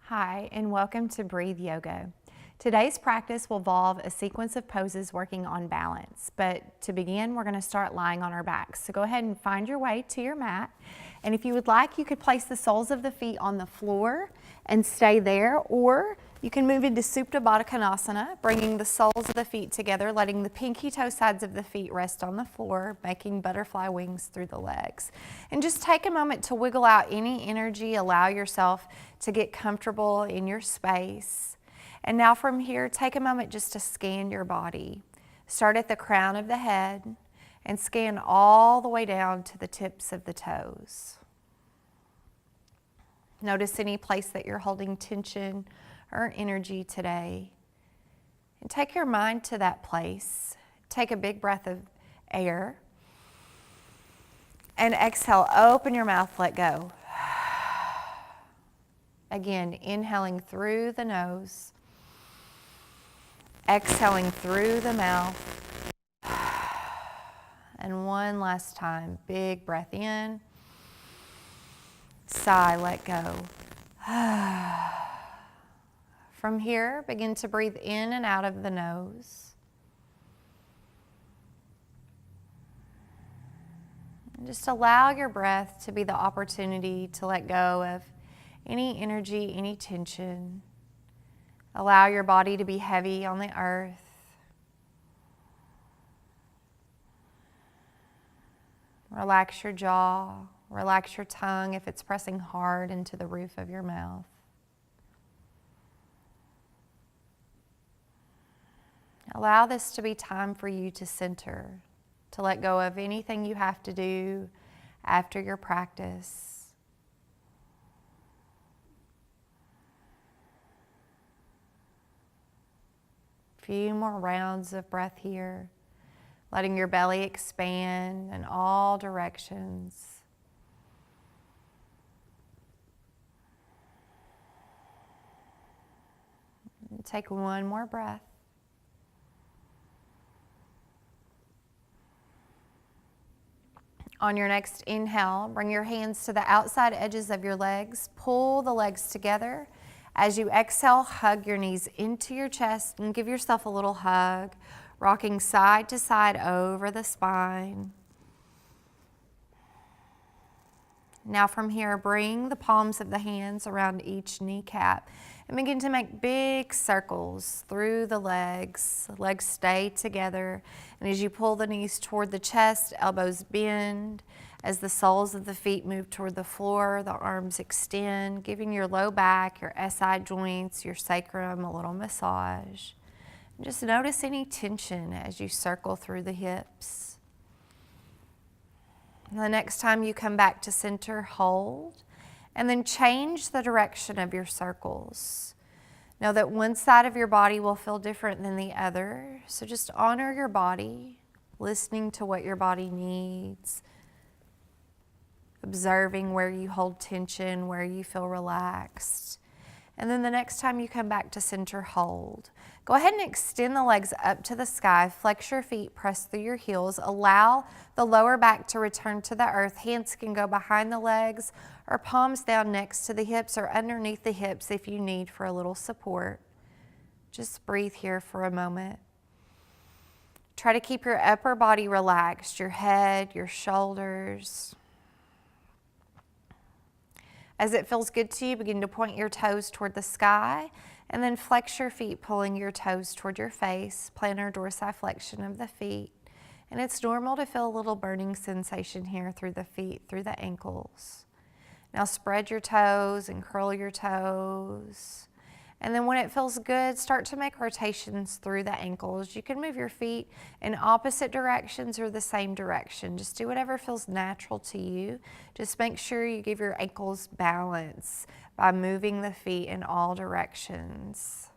Hi, and welcome to Breathe Yoga. Today's practice will involve a sequence of poses working on balance, but to begin, we're going to start lying on our backs. So go ahead and find your way to your mat, and if you would like, you could place the soles of the feet on the floor and stay there, or you can move into Supta Baddha Konasana, bringing the soles of the feet together, letting the pinky toe sides of the feet rest on the floor, making butterfly wings through the legs. And just take a moment to wiggle out any energy, allow yourself to get comfortable in your space. And now from here, take a moment just to scan your body. Start at the crown of the head and scan all the way down to the tips of the toes. Notice any place that you're holding tension or energy today. And take your mind to that place. Take a big breath of air. And exhale, open your mouth, let go. Again, inhaling through the nose. Exhaling through the mouth. And one last time, big breath in. Sigh, let go. From here, begin to breathe in and out of the nose. And just allow your breath to be the opportunity to let go of any energy, any tension. Allow your body to be heavy on the earth. Relax your jaw, relax your tongue if it's pressing hard into the roof of your mouth. Allow this to be time for you to center, to let go of anything you have to do after your practice. Few more rounds of breath here, letting your belly expand in all directions. And take one more breath. On your next inhale, bring your hands to the outside edges of your legs. Pull the legs together. As you exhale, hug your knees into your chest and give yourself a little hug, rocking side to side over the spine. Now from here, bring the palms of the hands around each kneecap and begin to make big circles through the legs. The legs stay together. And as you pull the knees toward the chest, elbows bend. As the soles of the feet move toward the floor, the arms extend, giving your low back, your SI joints, your sacrum a little massage. And just notice any tension as you circle through the hips. And the next time you come back to center, hold, and then change the direction of your circles. Know that one side of your body will feel different than the other, so just honor your body, listening to what your body needs, observing where you hold tension, where you feel relaxed. And then the next time you come back to center, hold. Go ahead and extend the legs up to the sky. Flex your feet, press through your heels. Allow the lower back to return to the earth. Hands can go behind the legs or palms down next to the hips or underneath the hips if you need for a little support. Just breathe here for a moment. Try to keep your upper body relaxed, your head, your shoulders. As it feels good to you, begin to point your toes toward the sky and then flex your feet, pulling your toes toward your face, plantar dorsiflexion of the feet. And it's normal to feel a little burning sensation here through the feet, through the ankles. Now spread your toes and curl your toes. And then when it feels good, start to make rotations through the ankles. You can move your feet in opposite directions or the same direction. Just do whatever feels natural to you. Just make sure you give your ankles balance by moving the feet in all directions.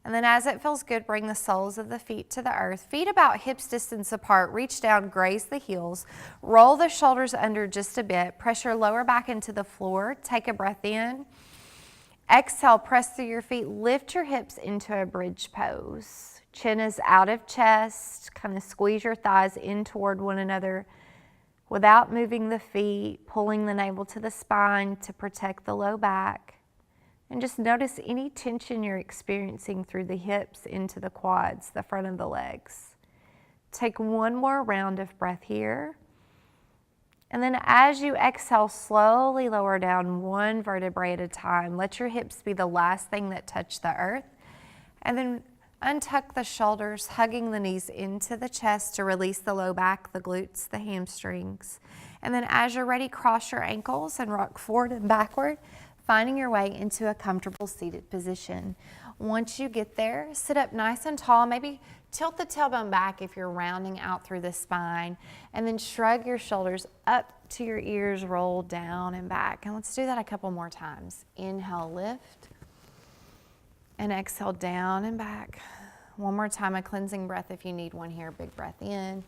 And then as it feels good, bring the soles of the feet to the earth. Feet about hips distance apart. Reach down, graze the heels. Roll the shoulders under just a bit. Press your lower back into the floor. Take a breath in. Exhale, press through your feet, lift your hips into a bridge pose. Chin is out of chest, kind of squeeze your thighs in toward one another without moving the feet, pulling the navel to the spine to protect the low back. And just notice any tension you're experiencing through the hips into the quads, the front of the legs. Take one more round of breath here. And then as you exhale, slowly lower down one vertebrae at a time. Let your hips be the last thing that touch the earth. And then untuck the shoulders, hugging the knees into the chest to release the low back, the glutes, the hamstrings. And then as you're ready, cross your ankles and rock forward and backward, finding your way into a comfortable seated position. Once you get there, sit up nice and tall, maybe tilt the tailbone back if you're rounding out through the spine, and then shrug your shoulders up to your ears, roll down and back. And let's do that a couple more times. Inhale, lift, and exhale, down and back. One more time, a cleansing breath if you need one here. Big breath in,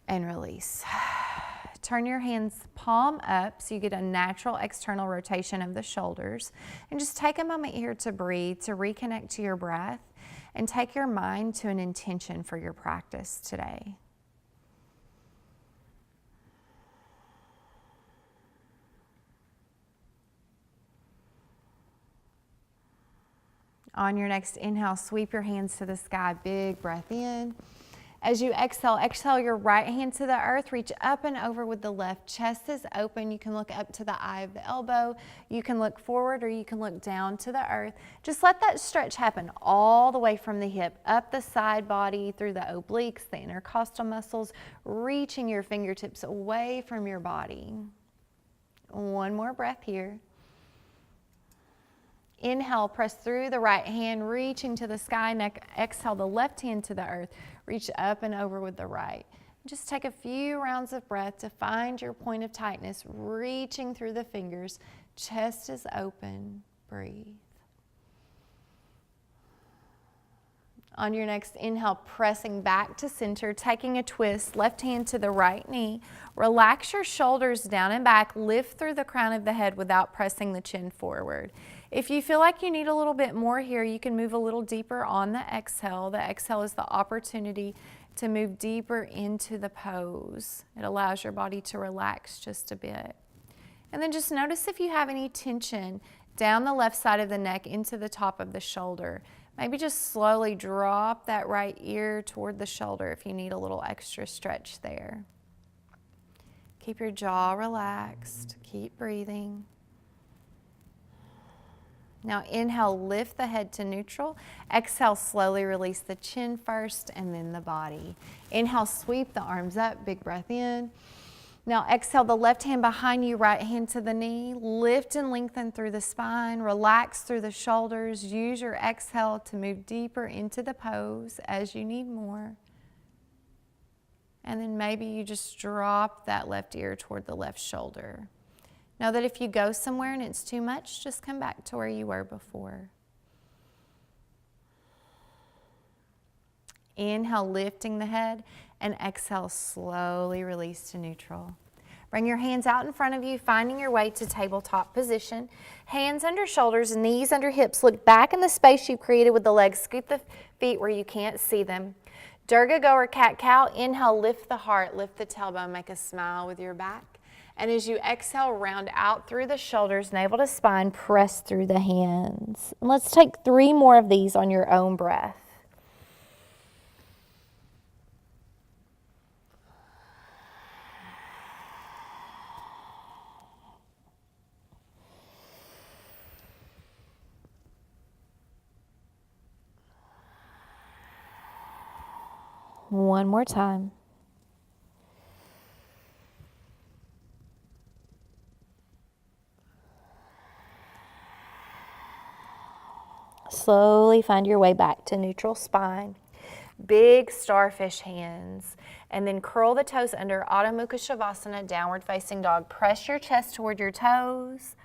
and release. Turn your hands palm up so you get a natural external rotation of the shoulders. And just take a moment here to breathe, to reconnect to your breath, and take your mind to an intention for your practice today. On your next inhale, sweep your hands to the sky. Big breath in. As you exhale your right hand to the earth, reach up and over with the left. Chest is open. You can look up to the eye of the elbow. You can look forward or you can look down to the earth. Just let that stretch happen all the way from the hip, up the side body, through the obliques, the intercostal muscles, reaching your fingertips away from your body. One more breath here. Inhale, press through the right hand, reaching to the sky. Exhale the left hand to the earth. Reach up and over with the right. Just take a few rounds of breath to find your point of tightness, reaching through the fingers. Chest is open. Breathe. On your next inhale, pressing back to center, taking a twist, left hand to the right knee. Relax your shoulders down and back. Lift through the crown of the head without pressing the chin forward. If you feel like you need a little bit more here, you can move a little deeper on the exhale. The exhale is the opportunity to move deeper into the pose. It allows your body to relax just a bit. And then just notice if you have any tension down the left side of the neck into the top of the shoulder. Maybe just slowly drop that right ear toward the shoulder if you need a little extra stretch there. Keep your jaw relaxed. Keep breathing. Now inhale, lift the head to neutral. Exhale, slowly release the chin first and then the body. Inhale, sweep the arms up, big breath in. Now exhale, the left hand behind you, right hand to the knee. Lift and lengthen through the spine, relax through the shoulders. Use your exhale to move deeper into the pose as you need more. And then maybe you just drop that left ear toward the left shoulder. Know that if you go somewhere and it's too much, just come back to where you were before. Inhale, lifting the head, and exhale, slowly release to neutral. Bring your hands out in front of you, finding your way to tabletop position. Hands under shoulders, knees under hips. Look back in the space you created with the legs. Scoop the feet where you can't see them. Durga Go or Cat Cow. Inhale, lift the heart, lift the tailbone, make a smile with your back. And as you exhale, round out through the shoulders, navel to spine, press through the hands. And let's take 3 more of these on your own breath. One more time. Slowly find your way back to neutral spine. Big starfish hands. And then curl the toes under Adho Mukha Shavasana, downward facing dog. Press your chest toward your toes.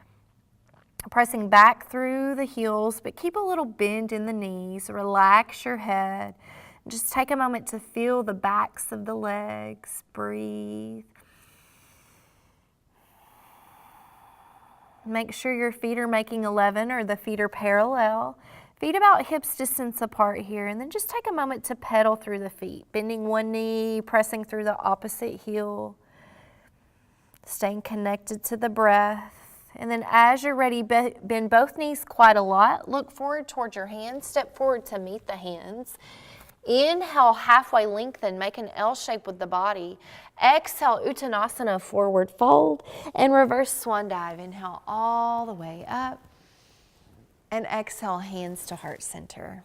Pressing back through the heels, but keep a little bend in the knees. Relax your head. Just take a moment to feel the backs of the legs. Breathe. Make sure your feet are making 11 or the feet are parallel. Feet about hips distance apart here, and then just take a moment to pedal through the feet, bending one knee, pressing through the opposite heel, staying connected to the breath. And then as you're ready, bend both knees quite a lot. Look forward towards your hands. Step forward to meet the hands. Inhale, halfway lengthen, make an L shape with the body. Exhale, Uttanasana, forward fold, and reverse swan dive. Inhale all the way up, and exhale, hands to heart center.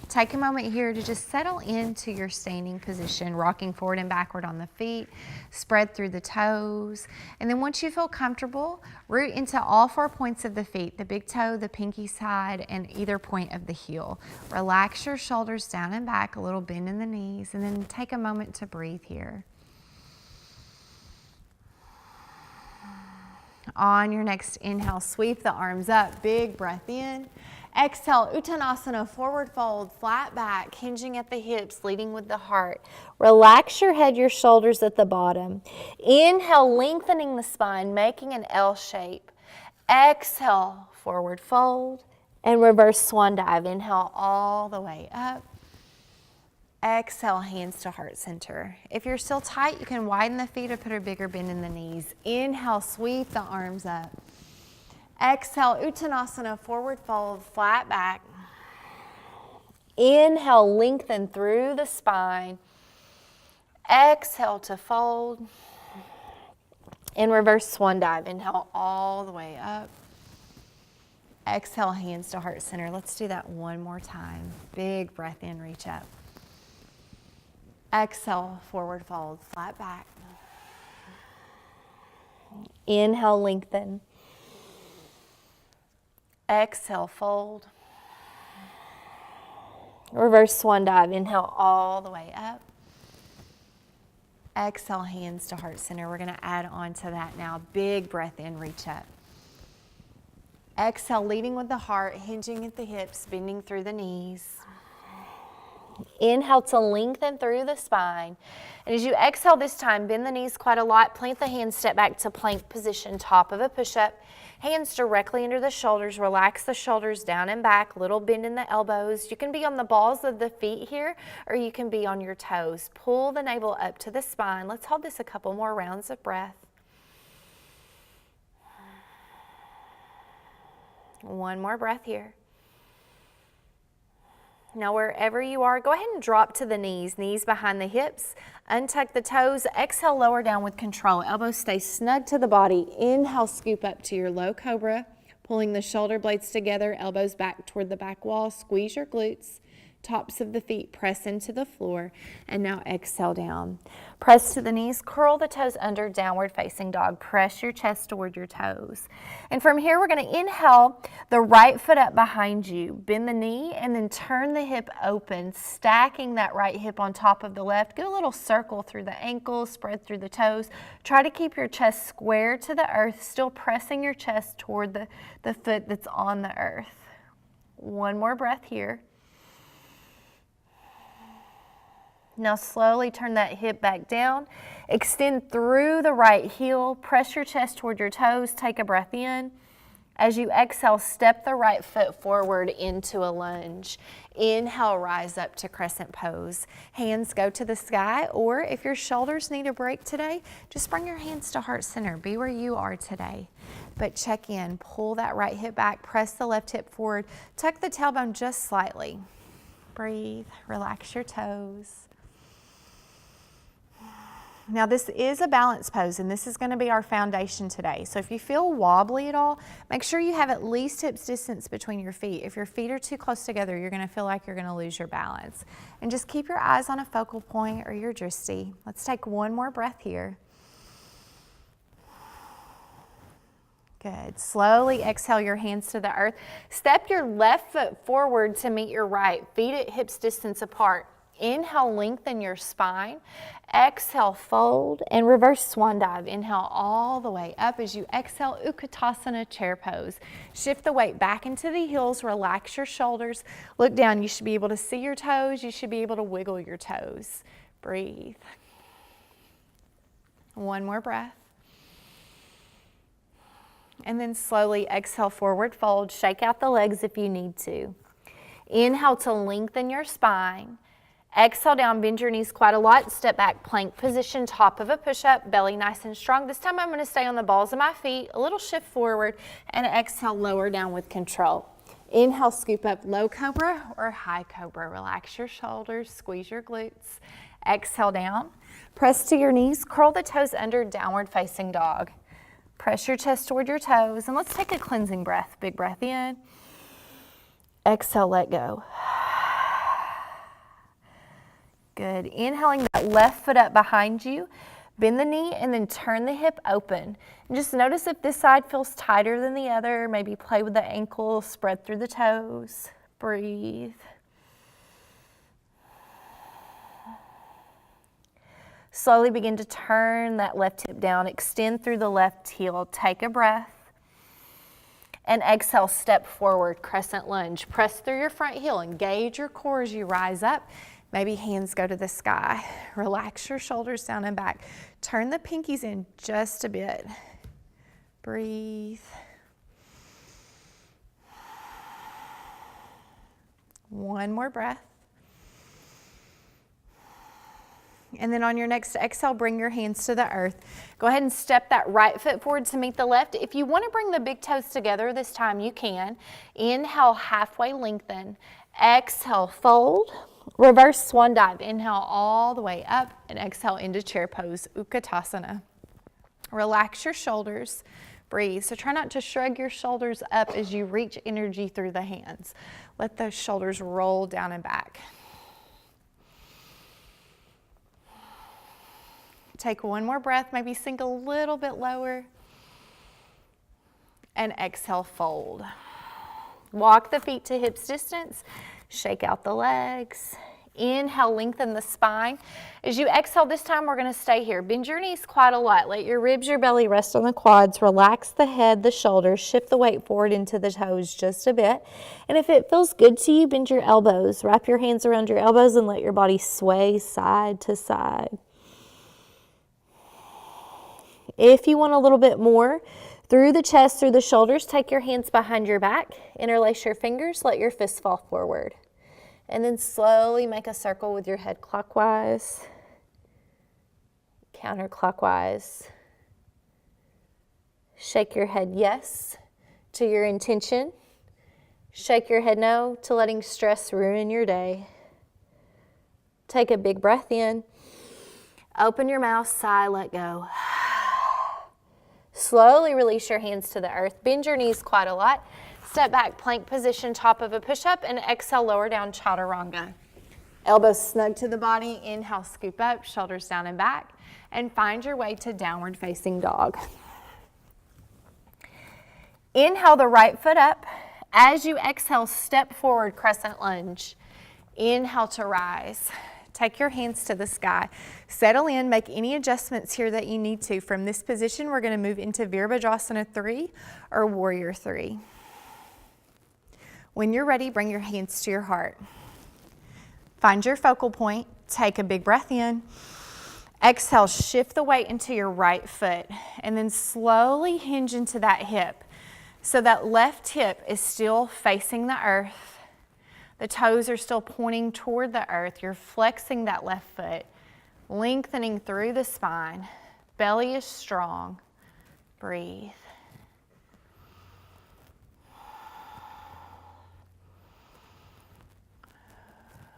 Take a moment here to just settle into your standing position, rocking forward and backward on the feet, spread through the toes. And then once you feel comfortable, root into all 4 points of the feet, the big toe, the pinky side, and either point of the heel. Relax your shoulders down and back, a little bend in the knees, and then take a moment to breathe here. On your next inhale, sweep the arms up, big breath in. Exhale, Uttanasana, forward fold, flat back, hinging at the hips, leading with the heart. Relax your head, your shoulders at the bottom. Inhale, lengthening the spine, making an L shape. Exhale, forward fold, and reverse swan dive. Inhale all the way up. Exhale, hands to heart center. If you're still tight, you can widen the feet or put a bigger bend in the knees. Inhale, sweep the arms up. Exhale, Uttanasana, forward fold, flat back. Inhale, lengthen through the spine. Exhale to fold. And reverse swan dive. Inhale all the way up. Exhale, hands to heart center. Let's do that one more time. Big breath in, reach up. Exhale, forward fold, flat back. Inhale, lengthen. Exhale, fold. Reverse swan dive. Inhale all the way up. Exhale, hands to heart center. We're going to add on to that now. Big breath in, reach up. Exhale, leading with the heart, hinging at the hips, bending through the knees. Inhale to lengthen through the spine. And as you exhale this time, bend the knees quite a lot. Plant the hands, step back to plank position, top of a push-up. Hands directly under the shoulders. Relax the shoulders down and back. Little bend in the elbows. You can be on the balls of the feet here, or you can be on your toes. Pull the navel up to the spine. Let's hold this a couple more rounds of breath. One more breath here. Now wherever you are, go ahead and drop to the knees behind the hips. Untuck the toes. Exhale, lower down with control. Elbows stay snug to the body. Inhale, scoop up to your low cobra. Pulling the shoulder blades together, elbows back toward the back wall. Squeeze your glutes. Tops of the feet press into the floor. And now exhale down. Press to the knees, curl the toes under, downward facing dog. Press your chest toward your toes. And from here, we're going to inhale the right foot up behind you. Bend the knee and then turn the hip open, stacking that right hip on top of the left. Get a little circle through the ankles, spread through the toes. Try to keep your chest square to the earth, still pressing your chest toward the foot that's on the earth. One more breath here. Now slowly turn that hip back down. Extend through the right heel. Press your chest toward your toes. Take a breath in. As you exhale, step the right foot forward into a lunge. Inhale, rise up to crescent pose. Hands go to the sky, or if your shoulders need a break today, just bring your hands to heart center. Be where you are today. But check in. Pull that right hip back. Press the left hip forward. Tuck the tailbone just slightly. Breathe. Relax your toes. Now this is a balance pose, and this is going to be our foundation today. So if you feel wobbly at all, make sure you have at least hips distance between your feet. If your feet are too close together, you're going to feel like you're going to lose your balance. And just keep your eyes on a focal point or your drishti. Let's take one more breath here. Good. Slowly exhale your hands to the earth. Step your left foot forward to meet your right. Feet at hips distance apart. Inhale, lengthen your spine. Exhale, fold, and reverse swan dive. Inhale all the way up. As you exhale, Utkatasana, chair pose. Shift the weight back into the heels. Relax your shoulders. Look down. You should be able to see your toes. You should be able to wiggle your toes. Breathe. One more breath. And then slowly exhale, forward fold. Shake out the legs if you need to. Inhale to lengthen your spine. Exhale down, bend your knees quite a lot. Step back, plank position, top of a push-up, belly nice and strong. This time I'm going to stay on the balls of my feet, a little shift forward, and exhale, lower down with control. Inhale, scoop up, low cobra or high cobra. Relax your shoulders, squeeze your glutes. Exhale down, press to your knees, curl the toes under, downward facing dog. Press your chest toward your toes, and let's take a cleansing breath. Big breath in. Exhale, let go. Good. Inhaling that left foot up behind you. Bend the knee and then turn the hip open. And just notice if this side feels tighter than the other. Maybe play with the ankle, spread through the toes. Breathe. Slowly begin to turn that left hip down. Extend through the left heel. Take a breath. And exhale, step forward, crescent lunge. Press through your front heel. Engage your core as you rise up. Maybe hands go to the sky. Relax your shoulders down and back. Turn the pinkies in just a bit. Breathe. One more breath. And then on your next exhale, bring your hands to the earth. Go ahead and step that right foot forward to meet the left. If you want to bring the big toes together this time, you can. Inhale, halfway lengthen. Exhale, fold. Reverse swan dive. Inhale all the way up and exhale into chair pose, Utkatasana. Relax your shoulders. Breathe. So try not to shrug your shoulders up as you reach energy through the hands. Let those shoulders roll down and back. Take one more breath, maybe sink a little bit lower. And exhale, fold. Walk the feet to hips distance. Shake out the legs. Inhale, lengthen the spine. As you exhale this time, we're going to stay here. Bend your knees quite a lot. Let your ribs, your belly rest on the quads. Relax the head, the shoulders. Shift the weight forward into the toes just a bit. And if it feels good to you, bend your elbows. Wrap your hands around your elbows and let your body sway side to side. If you want a little bit more, through the chest, through the shoulders, take your hands behind your back, interlace your fingers, let your fists fall forward. And then slowly make a circle with your head clockwise, counterclockwise. Shake your head yes to your intention. Shake your head no to letting stress ruin your day. Take a big breath in. Open your mouth, sigh, let go. Slowly release your hands to the earth. Bend your knees quite a lot. Step back, plank position, top of a push-up, and exhale, lower down, chaturanga. Elbows snug to the body. Inhale, scoop up, shoulders down and back, and find your way to downward facing dog. Inhale the right foot up. As you exhale, step forward, crescent lunge. Inhale to rise. Take your hands to the sky. Settle in, make any adjustments here that you need to. From this position, we're going to move into Virabhadrasana 3 or Warrior 3. When you're ready, bring your hands to your heart. Find your focal point. Take a big breath in. Exhale, shift the weight into your right foot and then slowly hinge into that hip. So that left hip is still facing the earth. The toes are still pointing toward the earth. You're flexing that left foot, lengthening through the spine. Belly is strong. Breathe.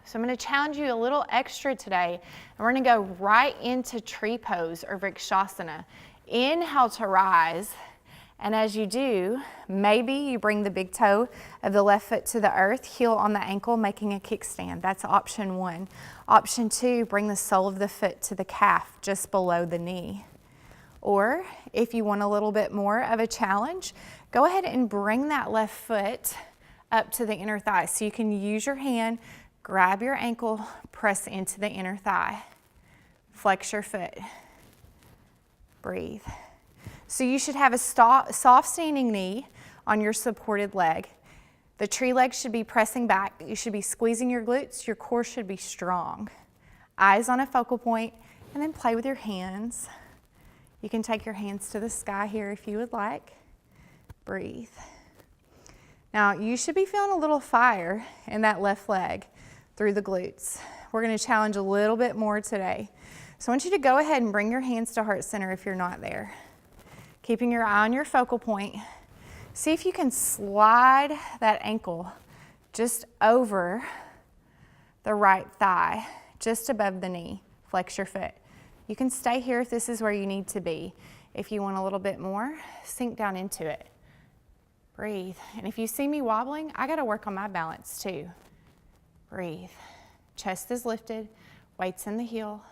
So I'm going to challenge you a little extra today. And we're going to go right into tree pose or Vrikshasana. Inhale to rise. And as you do, maybe you bring the big toe of the left foot to the earth, heel on the ankle, making a kickstand. That's option 1. Option 2, bring the sole of the foot to the calf, just below the knee. Or if you want a little bit more of a challenge, go ahead and bring that left foot up to the inner thigh. So you can use your hand, grab your ankle, press into the inner thigh. Flex your foot. Breathe. So you should have a soft standing knee on your supported leg. The tree leg should be pressing back. You should be squeezing your glutes. Your core should be strong. Eyes on a focal point, and then play with your hands. You can take your hands to the sky here if you would like. Breathe. Now you should be feeling a little fire in that left leg through the glutes. we're going to challenge a little bit more today. So I want you to go ahead and bring your hands to heart center if you're not there. Keeping your eye on your focal point. See if you can slide that ankle just over the right thigh, just above the knee. Flex your foot. You can stay here if this is where you need to be. If you want a little bit more, sink down into it. Breathe. And if you see me wobbling, I got to work on my balance too. Breathe. Chest is lifted, weights in the heel.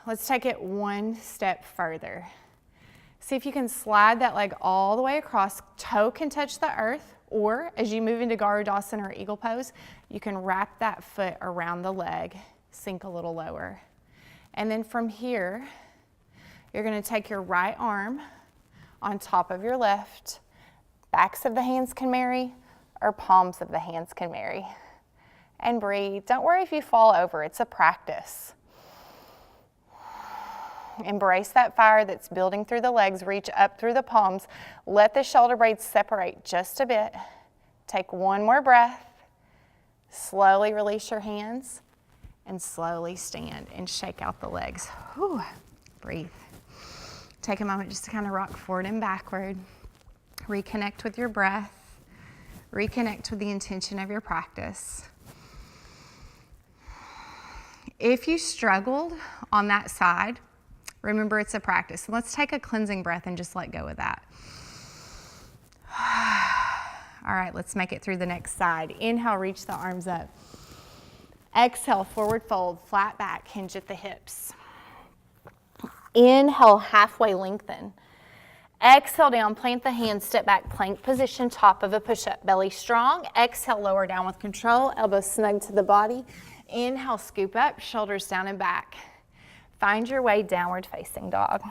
Let's take it one step further. See if you can slide that leg all the way across. Toe can touch the earth, or as you move into Garudasana or Eagle Pose, you can wrap that foot around the leg, sink a little lower. And then from here, you're going to take your right arm on top of your left. Backs of the hands can marry, or palms of the hands can marry. And breathe. Don't worry if you fall over. It's a practice. Embrace that fire that's building through the legs. Reach up through the palms. Let the shoulder blades separate just a bit. Take one more breath. Slowly release your hands and slowly stand and shake out the legs. Whew. Breathe. Take a moment just to kind of rock forward and backward. Reconnect with your breath. Reconnect with the intention of your practice. If you struggled on that side, remember it's a practice. Let's take a cleansing breath and just let go of that. All right, let's make it through the next side. Inhale, reach the arms up. Exhale, forward fold, flat back, hinge at the hips. Inhale, halfway lengthen. Exhale down, plant the hands, step back, plank position, top of a push-up. Belly strong. Exhale, lower down with control, elbows snug to the body. Inhale, scoop up, shoulders down and back. Find your way, downward facing dog.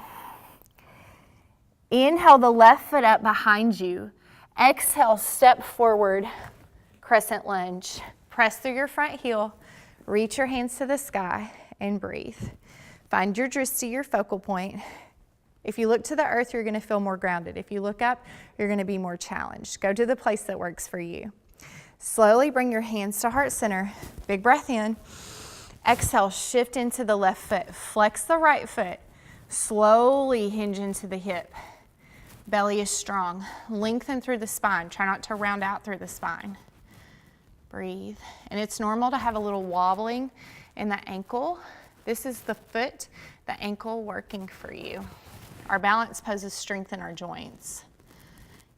Inhale, the left foot up behind you. Exhale, step forward, crescent lunge. Press through your front heel, reach your hands to the sky, and breathe. Find your drishti, your focal point. If you look to the earth, you're going to feel more grounded. If you look up, you're going to be more challenged. Go to the place that works for you. Slowly bring your hands to heart center. Big breath in. Exhale, shift into the left foot. Flex the right foot. Slowly hinge into the hip. Belly is strong. Lengthen through the spine. Try not to round out through the spine. Breathe. And it's normal to have a little wobbling in the ankle. This is the foot, the ankle working for you. Our balance poses strength in our joints.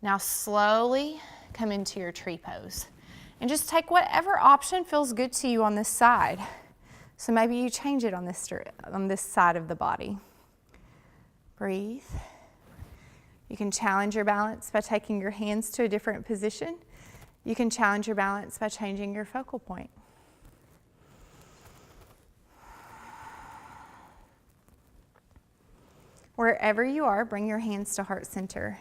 Now slowly come into your tree pose. And just take whatever option feels good to you on this side. So maybe you change it on this side of the body. Breathe. You can challenge your balance by taking your hands to a different position. You can challenge your balance by changing your focal point. Wherever you are, bring your hands to heart center.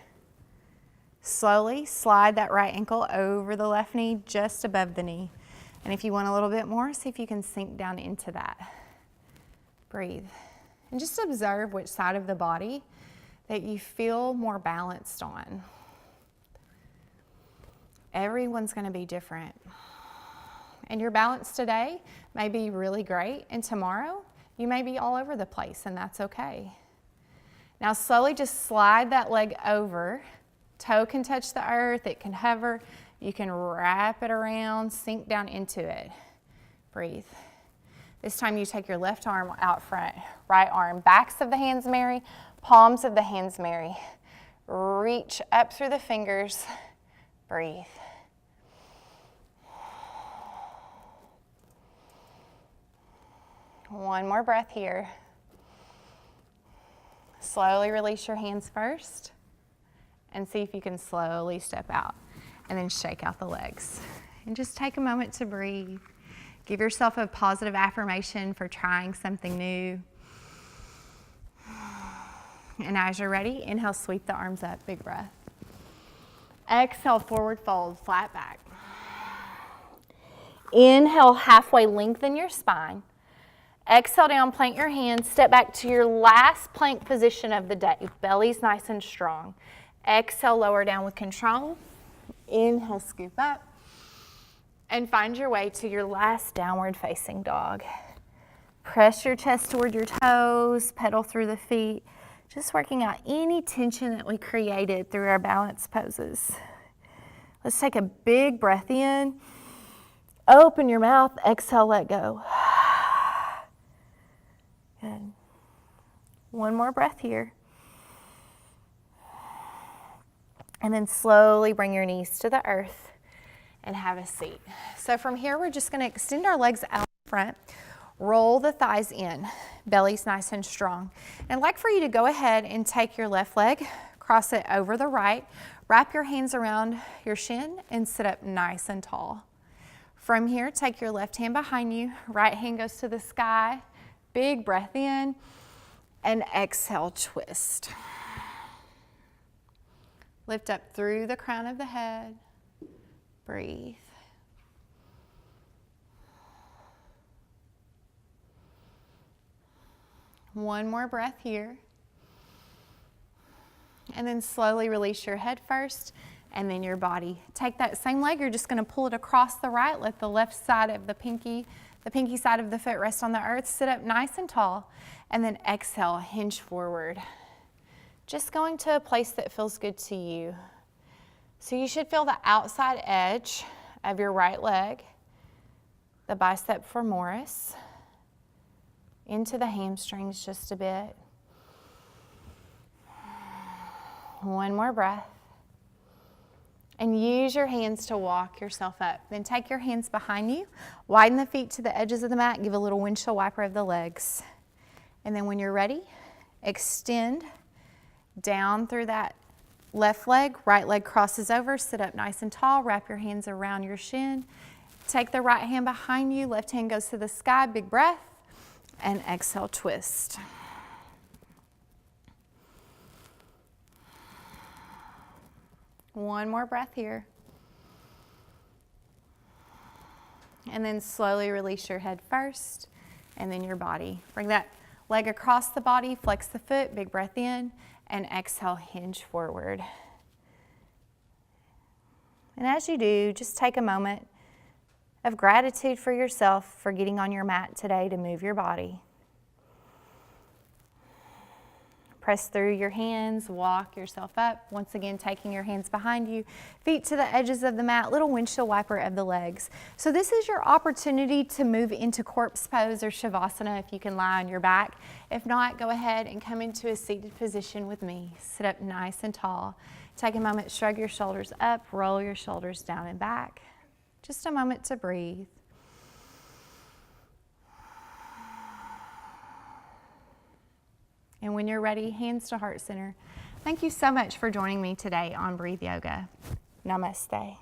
Slowly slide that right ankle over the left knee, just above the knee. And if you want a little bit more, see if you can sink down into that. Breathe. And just observe which side of the body that you feel more balanced on. Everyone's going to be different. And your balance today may be really great, and tomorrow you may be all over the place, and that's okay. Now slowly just slide that leg over. Toe can touch the earth, it can hover. You can wrap it around, sink down into it. Breathe. This time you take your left arm out front, right arm. Backs of the hands marry, palms of the hands marry. Reach up through the fingers. Breathe. One more breath here. Slowly release your hands first and see if you can slowly step out and then shake out the legs. And just take a moment to breathe. Give yourself a positive affirmation for trying something new. And as you're ready, inhale, sweep the arms up, big breath. Exhale, forward fold, flat back. Inhale, halfway lengthen your spine. Exhale down, plant your hands, step back to your last plank position of the day. Belly's nice and strong. Exhale, lower down with control. Inhale, scoop up. And find your way to your last downward facing dog. Press your chest toward your toes, pedal through the feet, just working out any tension that we created through our balance poses. Let's take a big breath in. Open your mouth, exhale, let go. Good. One more breath here. And then slowly bring your knees to the earth and have a seat. So from here, we're just gonna extend our legs out front, roll the thighs in, belly's nice and strong. And I'd like for you to go ahead and take your left leg, cross it over the right, wrap your hands around your shin and sit up nice and tall. From here, take your left hand behind you, right hand goes to the sky, big breath in, and exhale, twist. Lift up through the crown of the head, breathe. One more breath here. And then slowly release your head first and then your body. Take that same leg, you're just gonna pull it across the right, let the left side of the pinky side of the foot rest on the earth, sit up nice and tall, and then exhale, hinge forward. Just going to a place that feels good to you. So you should feel the outside edge of your right leg, the bicep femoris, into the hamstrings just a bit. One more breath. And use your hands to walk yourself up. Then take your hands behind you, widen the feet to the edges of the mat, give a little windshield wiper of the legs. And then when you're ready, extend down through that left leg, right leg crosses over, sit up nice and tall, wrap your hands around your shin. Take the right hand behind you, left hand goes to the sky, big breath, and exhale, twist. One more breath here. And then slowly release your head first, and then your body. Bring that leg across the body, flex the foot, big breath in, and exhale, hinge forward. And as you do, just take a moment of gratitude for yourself for getting on your mat today to move your body. Press through your hands, walk yourself up. Once again, taking your hands behind you, feet to the edges of the mat, little windshield wiper of the legs. So this is your opportunity to move into corpse pose or shavasana if you can lie on your back. If not, go ahead and come into a seated position with me. Sit up nice and tall. Take a moment, shrug your shoulders up, roll your shoulders down and back. Just a moment to breathe. And when you're ready, hands to heart center. Thank you so much for joining me today on Breathe Yoga. Namaste.